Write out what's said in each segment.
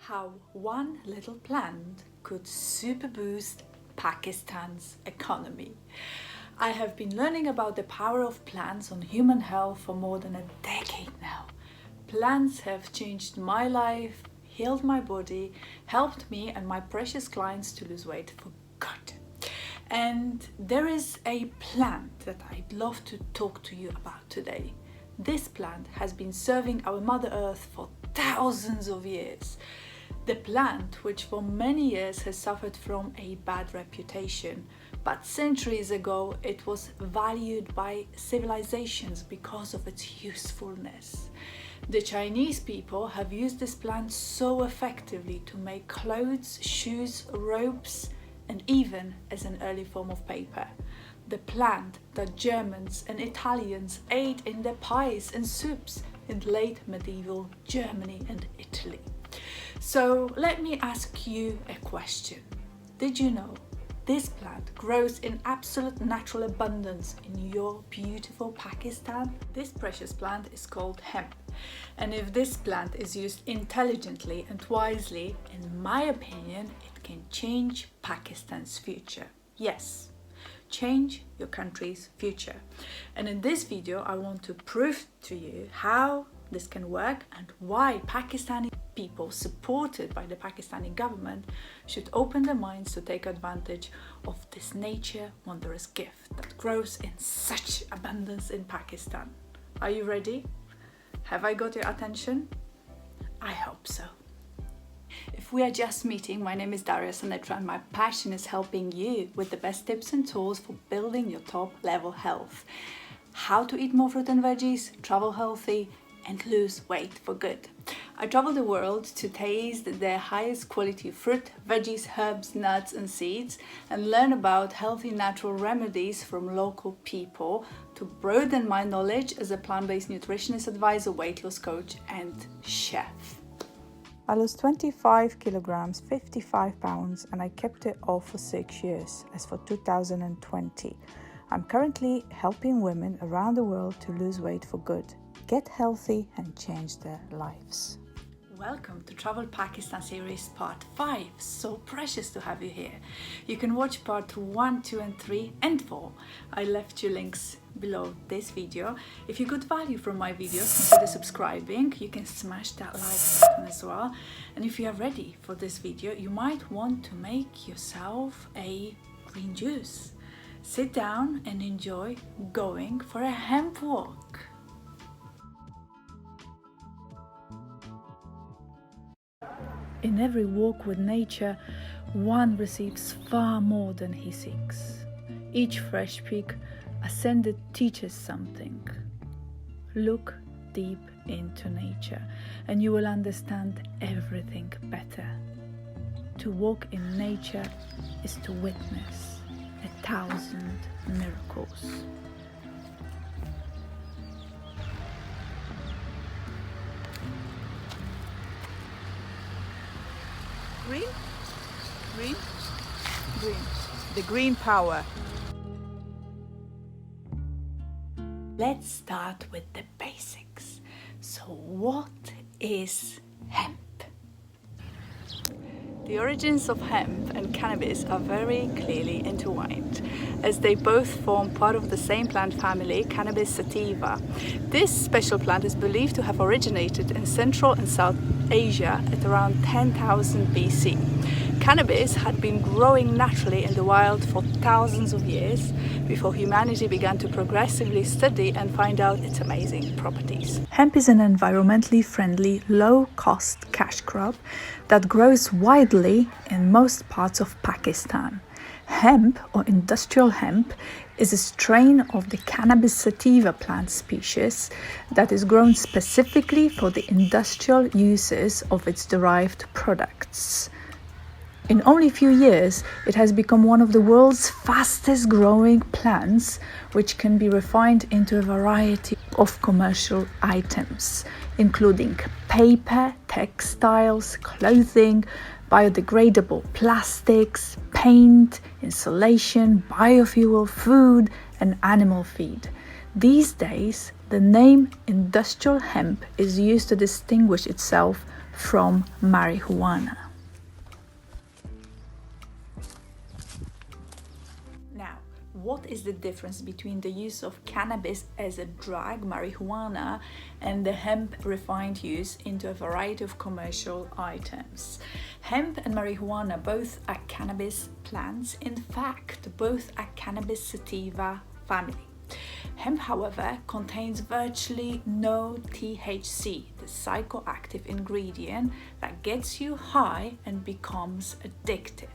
How one little plant could super boost Pakistan's economy. I have been learning about the power of plants on human health for more than a decade now. Plants have changed my life, healed my body, helped me and my precious clients to lose weight for good. And there is a plant that I'd love to talk to you about today. This plant has been serving our Mother Earth for thousands of years. The plant, which for many years has suffered from a bad reputation, but centuries ago it was valued by civilizations because of its usefulness. The Chinese people have used this plant so effectively to make clothes, shoes, ropes, and even as an early form of paper. The plant that Germans and Italians ate in their pies and soups in late medieval Germany and Italy. So let me ask you a question. Did you know this plant grows in absolute natural abundance in your beautiful Pakistan? This precious plant is called hemp. And if this plant is used intelligently and wisely, in my opinion, it can change Pakistan's future. Yes, change your country's future. And in this video, I want to prove to you how this can work and why Pakistani people supported by the Pakistani government should open their minds to take advantage of this nature wondrous gift that grows in such abundance in Pakistan. Are you ready? Have I got your attention? I hope so. If we are just meeting, my name is Darius and my passion is helping you with the best tips and tools for building your top level health. How to eat more fruit and veggies, travel healthy, and lose weight for good. I travel the world to taste the highest quality fruit, veggies, herbs, nuts and seeds and learn about healthy natural remedies from local people to broaden my knowledge as a plant-based nutritionist, advisor, weight loss coach and chef. I lost 25 kilograms, 55 pounds and I kept it off for 6 years as for 2020. I'm currently helping women around the world to lose weight for good, get healthy and change their lives. Welcome to Travel Pakistan series part 5. So precious to have you here. You can watch part 1, 2 and 3 and 4. I left you links below this video. If you got value from my videos, consider subscribing. You can smash that like button as well. And if you are ready for this video, you might want to make yourself a green juice. Sit down and enjoy going for a hemp walk. In every walk with nature, one receives far more than he seeks. Each fresh peak ascended teaches something. Look deep into nature and you will understand everything better. To walk in nature is to witness 1,000 miracles. Green, green, green. The green power. Let's start with the basics. So what is hemp? The origins of hemp and cannabis are very clearly intertwined, as they both form part of the same plant family, Cannabis sativa. This special plant is believed to have originated in Central and South Asia at around 10,000 BC. Cannabis had been growing naturally in the wild for thousands of years before humanity began to progressively study and find out its amazing properties. Hemp is an environmentally friendly, low-cost cash crop that grows widely in most parts of Pakistan. Hemp, or industrial hemp, is a strain of the Cannabis sativa plant species that is grown specifically for the industrial uses of its derived products. In only a few years, it has become one of the world's fastest growing plants, which can be refined into a variety of commercial items, including paper, textiles, clothing, biodegradable plastics, paint, insulation, biofuel, food, and animal feed. These days, the name industrial hemp is used to distinguish itself from marijuana. Now, what is the difference between the use of cannabis as a drug, marijuana, and the hemp refined use into a variety of commercial items? Hemp and marijuana both are cannabis plants. In fact, both are cannabis sativa family. Hemp, however, contains virtually no THC, the psychoactive ingredient that gets you high and becomes addictive.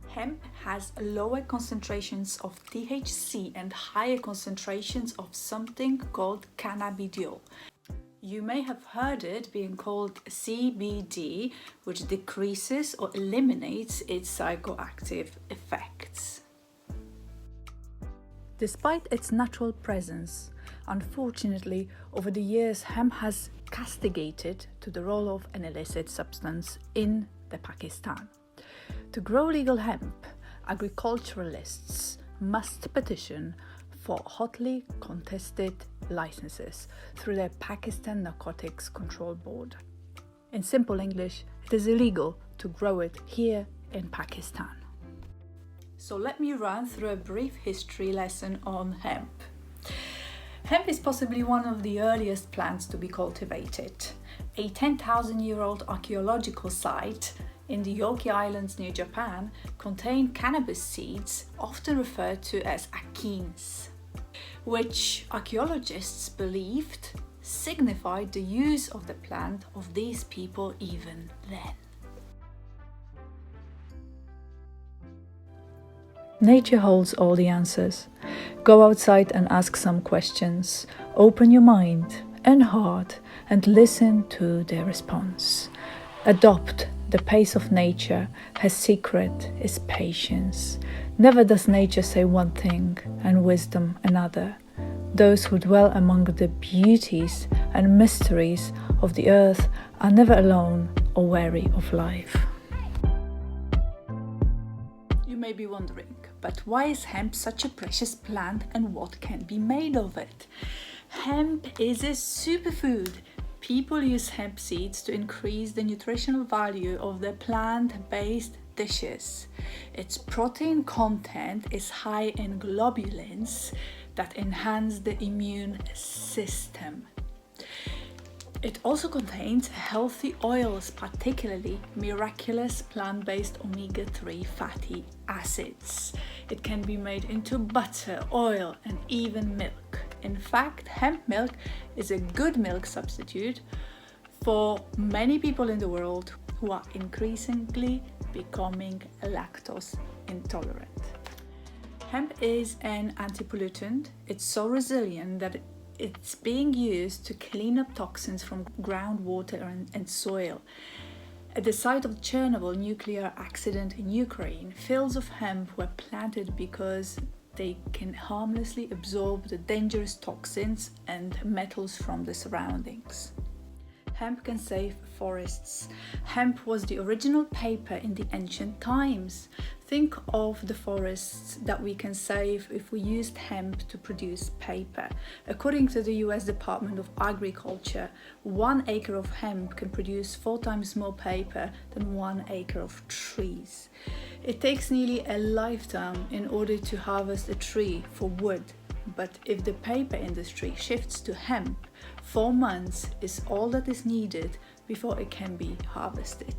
Hemp has lower concentrations of THC and higher concentrations of something called cannabidiol. You may have heard it being called CBD, which decreases or eliminates its psychoactive effects. Despite its natural presence, unfortunately, over the years, hemp has castigated to the role of an illicit substance in Pakistan. To grow legal hemp, agriculturalists must petition for hotly contested licenses through the Pakistan Narcotics Control Board. In simple English, it is illegal to grow it here in Pakistan. So let me run through a brief history lesson on hemp. Hemp is possibly one of the earliest plants to be cultivated. A 10,000-year-old archaeological site in the Yoki Islands near Japan contained cannabis seeds, often referred to as akeens, which archaeologists believed signified the use of the plant of these people even then. Nature holds all the answers. Go outside and ask some questions. Open your mind and heart and listen to their response. Adopt the pace of nature. Her secret is patience. Never does nature say one thing and wisdom another. Those who dwell among the beauties and mysteries of the earth are never alone or weary of life. You may be wondering, but why is hemp such a precious plant and what can be made of it? Hemp is a superfood. People use hemp seeds to increase the nutritional value of their plant-based dishes. Its protein content is high in globulins that enhance the immune system. It also contains healthy oils, particularly miraculous plant-based omega-3 fatty acids. It can be made into butter, oil, and even milk. In fact, hemp milk is a good milk substitute for many people in the world who are increasingly becoming lactose intolerant. Hemp is an antipollutant. It's so resilient that it's being used to clean up toxins from groundwater and soil. At the site of the Chernobyl nuclear accident in Ukraine, fields of hemp were planted because they can harmlessly absorb the dangerous toxins and metals from the surroundings. Hemp can save forests. Hemp was the original paper in the ancient times. Think of the forests that we can save if we used hemp to produce paper. According to the US Department of Agriculture, 1 acre of hemp can produce 4 times more paper than 1 acre of trees. It takes nearly a lifetime in order to harvest a tree for wood, but if the paper industry shifts to hemp, 4 months is all that is needed before it can be harvested.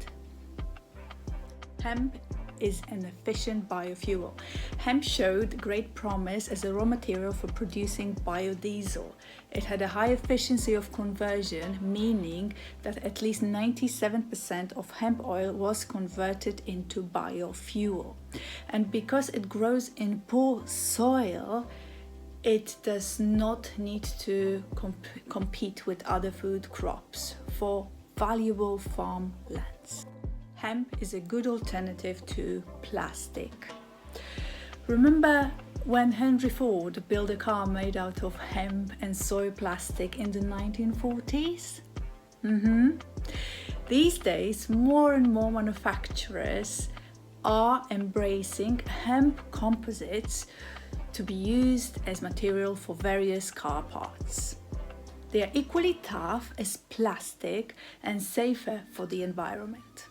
Hemp is an efficient biofuel. Hemp showed great promise as a raw material for producing biodiesel. It had a high efficiency of conversion, meaning that at least 97% of hemp oil was converted into biofuel. And because it grows in poor soil, it does not need to compete with other food crops for valuable farmlands. Hemp is a good alternative to plastic. Remember when Henry Ford built a car made out of hemp and soy plastic in the 1940s? These days, more and more manufacturers are embracing hemp composites to be used as material for various car parts. They are equally tough as plastic and safer for the environment.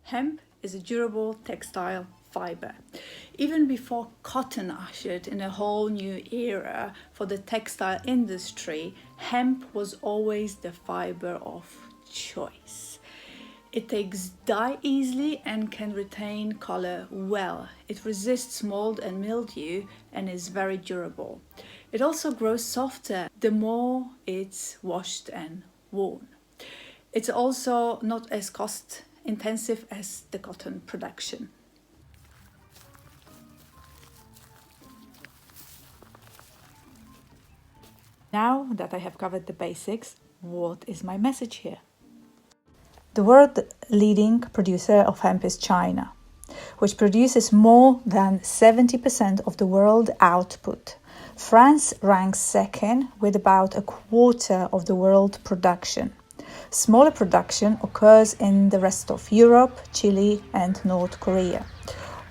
Hemp is a durable textile fiber. Even before cotton ushered in a whole new era for the textile industry, hemp was always the fiber of choice. It takes dye easily and can retain color well. It resists mold and mildew and is very durable. It also grows softer the more it's washed and worn. It's also not as cost intensive as the cotton production. Now that I have covered the basics, what is my message here? The world leading producer of hemp is China, which produces more than 70% of the world output. France ranks second with about a quarter of the world production. Smaller production occurs in the rest of Europe, Chile and North Korea.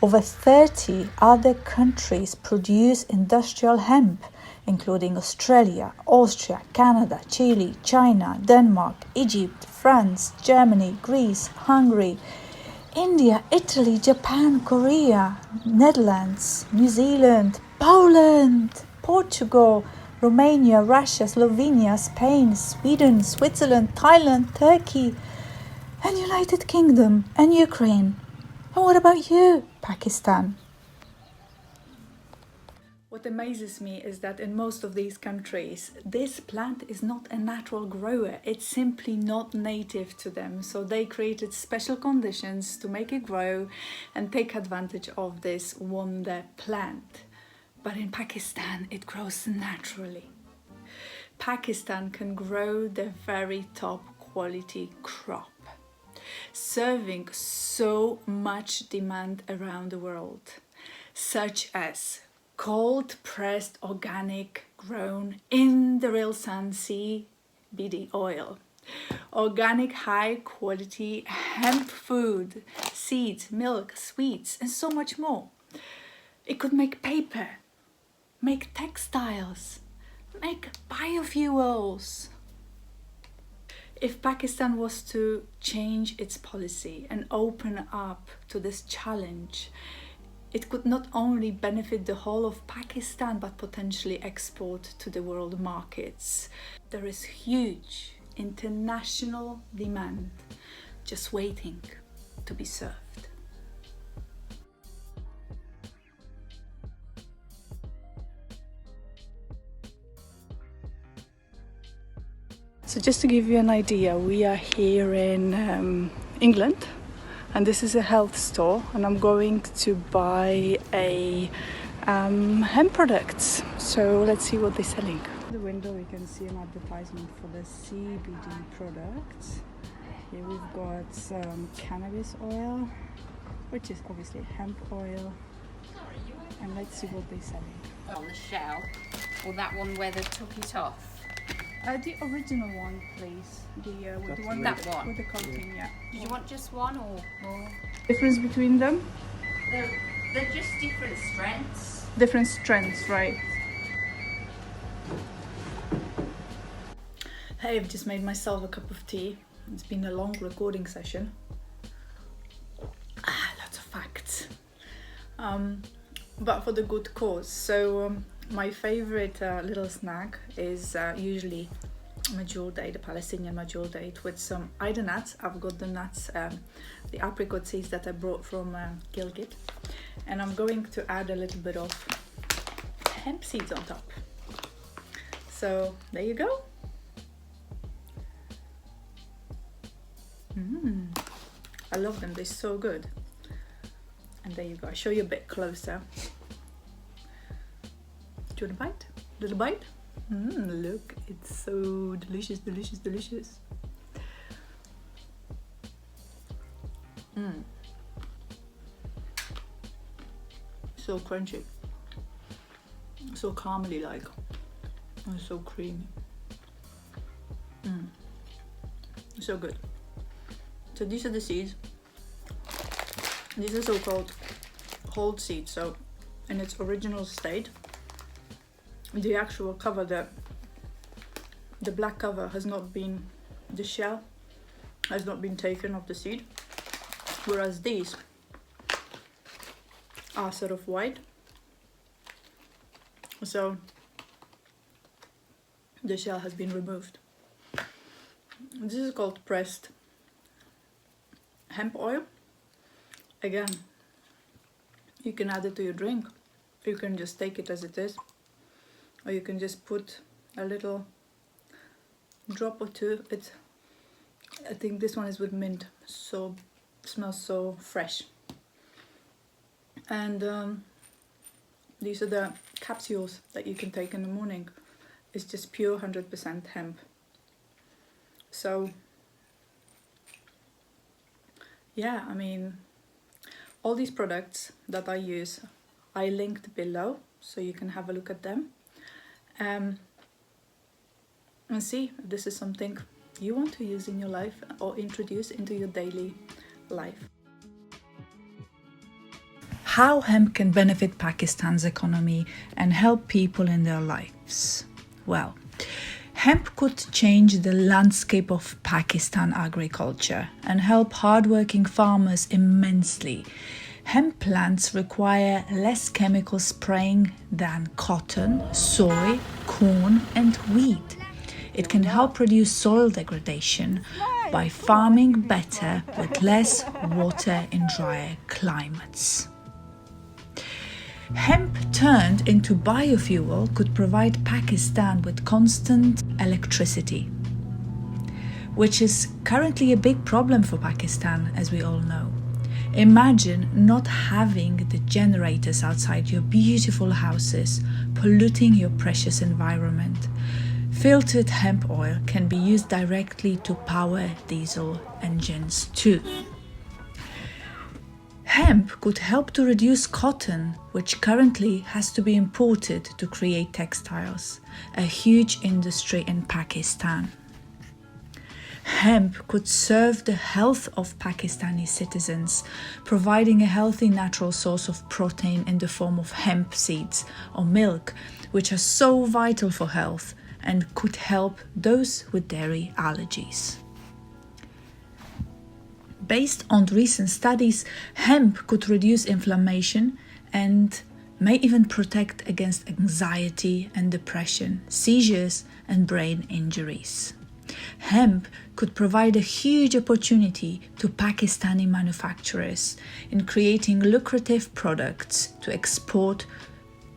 Over 30 other countries produce industrial hemp, including Australia, Austria, Canada, Chile, China, Denmark, Egypt, France, Germany, Greece, Hungary, India, Italy, Japan, Korea, Netherlands, New Zealand, Poland, Portugal, Romania, Russia, Slovenia, Spain, Sweden, Switzerland, Thailand, Turkey, and United Kingdom and Ukraine. And what about you, Pakistan? What amazes me is that in most of these countries, this plant is not a natural grower. It's simply not native to them. So they created special conditions to make it grow and take advantage of this wonder plant. But in Pakistan, it grows naturally. Pakistan can grow the very top quality crop, serving so much demand around the world, such as cold pressed organic grown in the real sun CBD oil, organic high quality hemp food, seeds, milk, sweets and so much more. It could make paper, make textiles, make biofuels. If Pakistan was to change its policy and open up to this challenge, it could not only benefit the whole of Pakistan, but potentially export to the world markets. There is huge international demand just waiting to be served. So just to give you an idea, we are here in England. And this is a health store, and I'm going to buy a hemp products. So let's see what they're selling. In the window we can see an advertisement for the CBD products. Here we've got some cannabis oil, which is obviously hemp oil. And let's see what they're selling. On the shell, or that one where they took it off? The original one, please. With the one that one? With the coating, yeah. Did you want just one or more? Difference between them? They're just different strengths. Different strengths, right. Hey, I've just made myself a cup of tea. It's been a long recording session. Lots of facts. But for the good cause. So my favorite little snack is usually majul date, the Palestinian majul date with some either nuts. I've got the nuts, the apricot seeds that I brought from Gilgit, and I'm going to add a little bit of hemp seeds on top. So there you go. I love them, they're so good. And there you go, I'll show you a bit closer. Do you want a bite? Little bite? Look, it's so delicious, delicious, delicious. So crunchy, so caramely like, and so creamy. So good. So these are the seeds. These are so-called whole seeds. So in its original state, the actual cover, the the black cover has not been, the shell has not been taken off the seed, whereas these are sort of white. So the shell has been removed. This is called pressed hemp oil. Again, you can add it to your drink. You can just take it as it is, or you can just put a little drop or two. I think this one is with mint, so it smells so fresh. And these are the capsules that you can take in the morning. It's just pure 100% hemp. So yeah, I mean, all these products that I use, I linked below, so you can have a look at them and see if this is something you want to use in your life or introduce into your daily life. How hemp can benefit Pakistan's economy and help people in their lives? Well, hemp could change the landscape of Pakistan agriculture and help hardworking farmers immensely. Hemp plants require less chemical spraying than cotton, soy, corn and wheat. It can help reduce soil degradation by farming better with less water in drier climates. Hemp turned into biofuel could provide Pakistan with constant electricity, which is currently a big problem for Pakistan, as we all know. Imagine not having the generators outside your beautiful houses, polluting your precious environment. Filtered hemp oil can be used directly to power diesel engines too. Hemp could help to reduce cotton, which currently has to be imported to create textiles, a huge industry in Pakistan. Hemp could serve the health of Pakistani citizens, providing a healthy natural source of protein in the form of hemp seeds or milk, which are so vital for health and could help those with dairy allergies. Based on recent studies, hemp could reduce inflammation and may even protect against anxiety and depression, seizures and brain injuries. Hemp could provide a huge opportunity to Pakistani manufacturers in creating lucrative products to export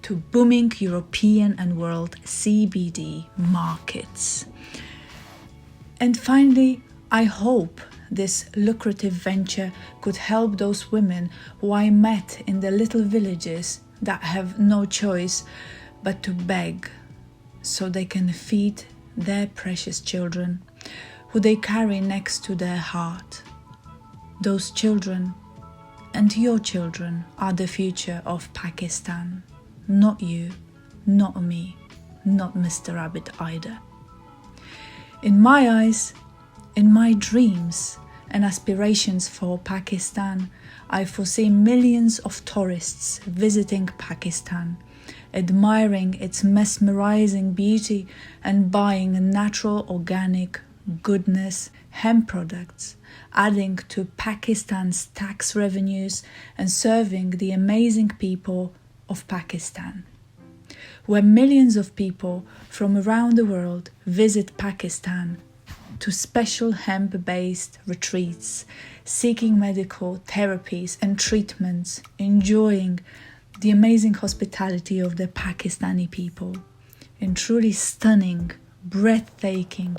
to booming European and world CBD markets. And finally, I hope this lucrative venture could help those women who I met in the little villages that have no choice but to beg so they can feed their precious children, who they carry next to their heart. Those children and your children are the future of Pakistan. Not you, not me, not Mr. Rabbit either. In my eyes, in my dreams and aspirations for Pakistan, I foresee millions of tourists visiting Pakistan, admiring its mesmerizing beauty and buying natural, organic, goodness hemp products, adding to Pakistan's tax revenues and serving the amazing people of Pakistan. Where millions of people from around the world visit Pakistan to special hemp-based retreats, seeking medical therapies and treatments, enjoying the amazing hospitality of the Pakistani people in truly stunning, breathtaking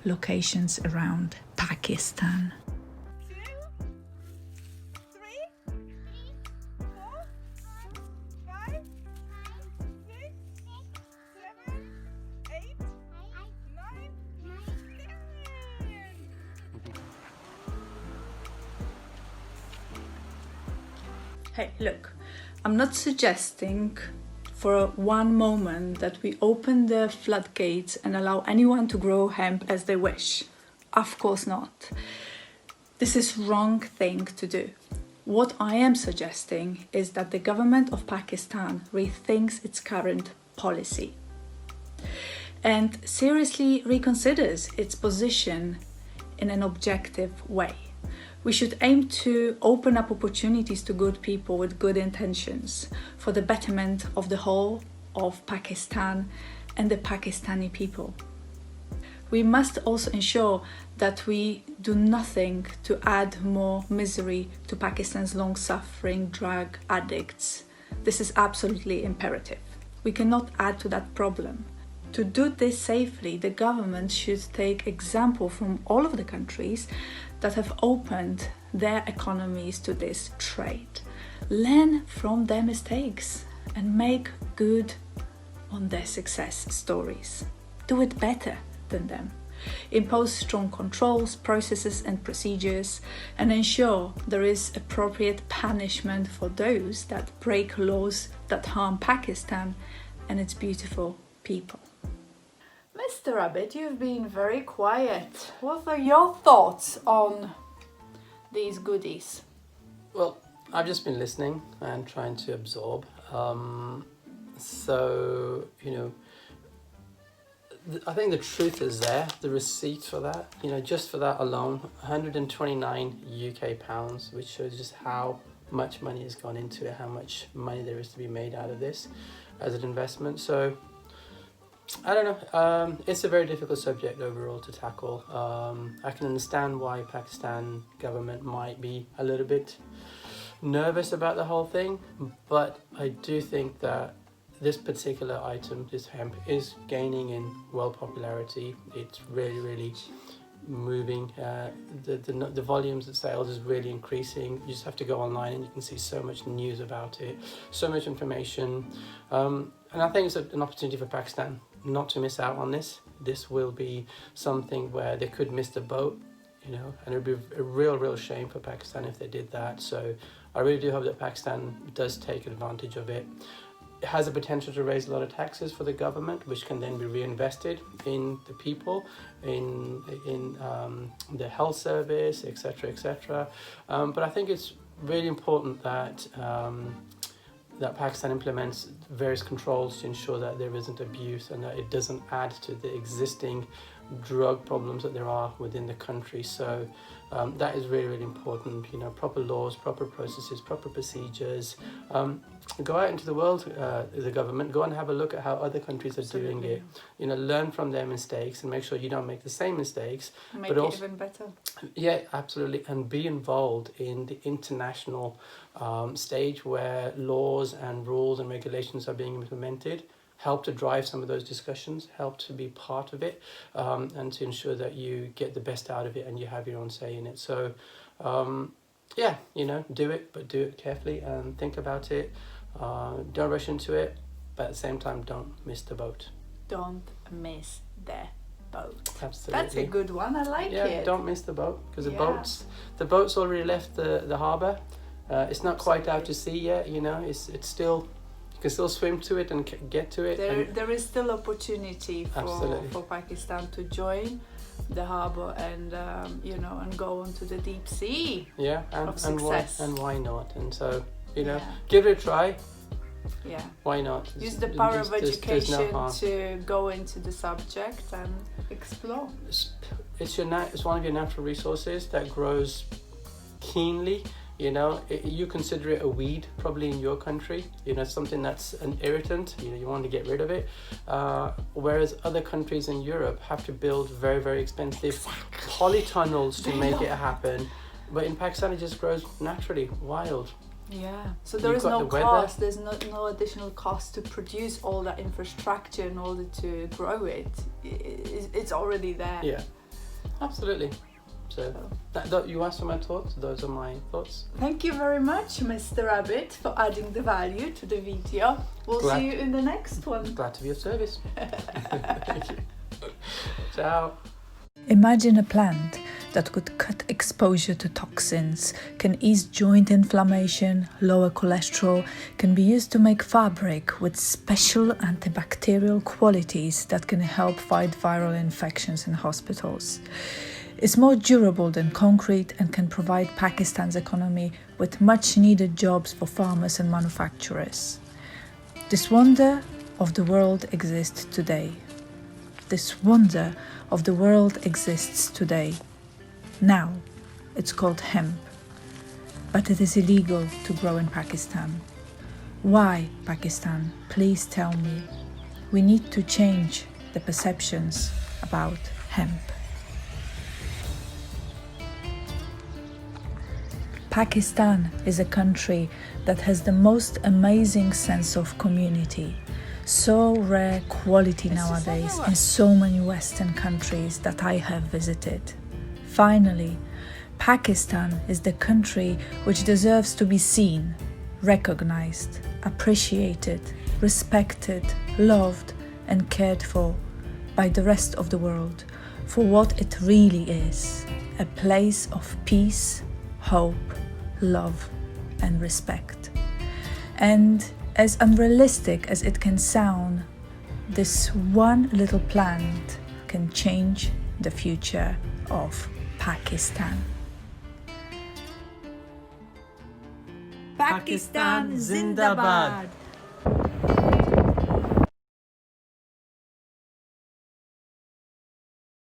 locations around Pakistan. 2, 3, 4, 5, 6, 7, 8, 9, 10. Hey, look, I'm not suggesting for one moment that we open the floodgates and allow anyone to grow hemp as they wish. Of course not. This is wrong thing to do. What I am suggesting is that the government of Pakistan rethinks its current policy. and seriously reconsiders its position in an objective way. We should aim to open up opportunities to good people with good intentions for the betterment of the whole of Pakistan and the Pakistani people. We must also ensure that we do nothing to add more misery to Pakistan's long-suffering drug addicts. This is absolutely imperative. We cannot add to that problem. To do this safely, the government should take example from all of the countries that have opened their economies to this trade. Learn from their mistakes and make good on their success stories. Do it better than them. Impose strong controls, processes and procedures, and ensure there is appropriate punishment for those that break laws that harm Pakistan and its beautiful people. Mr. Rabbit, you've been very quiet. What are your thoughts on these goodies? Well, I've just been listening and trying to absorb. So, I think the truth is there, the receipt for that, just for that alone, 129 UK pounds, which shows just how much money has gone into it, how much money there is to be made out of this as an investment. So, I don't know, it's a very difficult subject overall to tackle. I can understand why Pakistan government might be a little bit nervous about the whole thing, but I do think that this particular item, this hemp, is gaining in world popularity. It's really, really moving. The volumes of sales is really increasing. You just have to go online and you can see so much news about it, so much information. And I think it's an opportunity for Pakistan not to miss out on this. This will be something where they could miss the boat, and it would be a real shame for Pakistan if they did that. So I really do hope that Pakistan does take advantage of it. It has the potential to raise a lot of taxes for the government, which can then be reinvested in the people, in the health service, etc., etc. But I think it's really important that that Pakistan implements various controls to ensure that there isn't abuse and that it doesn't add to the existing drug problems that there are within the country. So that is really important. Proper laws, proper processes, proper procedures. Go out into the world, the government, go and have a look at how other countries are doing it. Learn from their mistakes and make sure you don't make the same mistakes. Make it also, even better. Yeah, absolutely. And be involved in the international stage where laws and rules and regulations are being implemented. Help to drive some of those discussions, help to be part of it, and to ensure that you get the best out of it and you have your own say in it. So, do it, but do it carefully and think about it. Don't rush into it, but at the same time, don't miss the boat. Don't miss the boat. Absolutely. That's a good one. I like it. Yeah, don't miss the boat, because the boat's already left the harbour. It's not quite out to sea yet. It's still. Can still swim to it and get to it. There is still opportunity for Pakistan to join the harbour and and go onto the deep sea. Yeah, of success. Why not? And so give it a try. Yeah. Why not? Use the power of education to go into the subject and explore. It's one of your natural resources that grows keenly. You consider it a weed probably in your country, something that's an irritant, you want to get rid of it, whereas other countries in Europe have to build very, very expensive polytunnels to make it happen, but in Pakistan it just grows naturally, wild. Yeah, so there is no cost, there's no additional cost to produce all that infrastructure in order to grow it. It's already there. Yeah, absolutely. So you asked for my thoughts. Those are my thoughts. Thank you very much, Mr. Rabbit, for adding the value to the video. We'll see you in the next one. Glad to be of service. Thank you. Ciao. Imagine a plant that could cut exposure to toxins, can ease joint inflammation, lower cholesterol, can be used to make fabric with special antibacterial qualities that can help fight viral infections in hospitals. It's more durable than concrete and can provide Pakistan's economy with much needed jobs for farmers and manufacturers. This wonder of the world exists today. this wonder of the world exists today. Now, it's called hemp, but it is illegal to grow in Pakistan. Why, Pakistan? Please tell me. We need to change the perceptions about hemp. Pakistan is a country that has the most amazing sense of community. So rare quality nowadays in so many Western countries that I have visited. Finally, Pakistan is the country which deserves to be seen, recognized, appreciated, respected, loved, and cared for by the rest of the world for what it really is, a place of peace, hope, love, and respect. And as unrealistic as it can sound, this one little plant can change the future of Pakistan. Pakistan Zindabad.